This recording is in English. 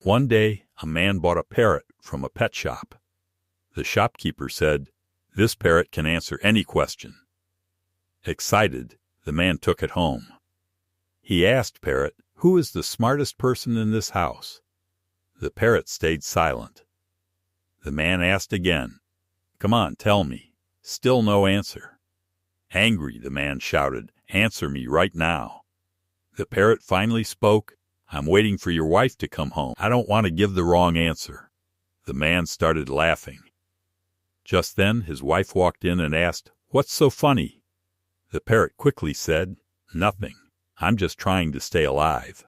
One day, a man bought a parrot from a pet shop. The shopkeeper said, "This parrot can answer any question." Excited, the man took it home. He asked Parrot, "Who is the smartest person in this house?" The parrot stayed silent. The man asked again, "Come on, tell me." Still no answer. Angry, the man shouted, "Answer me right now." The parrot finally spoke, "I'm waiting for your wife to come home. I don't want to give the wrong answer." The man started laughing. Just then his wife walked in and asked, "What's so funny?" The parrot quickly said, "Nothing. I'm just trying to stay alive."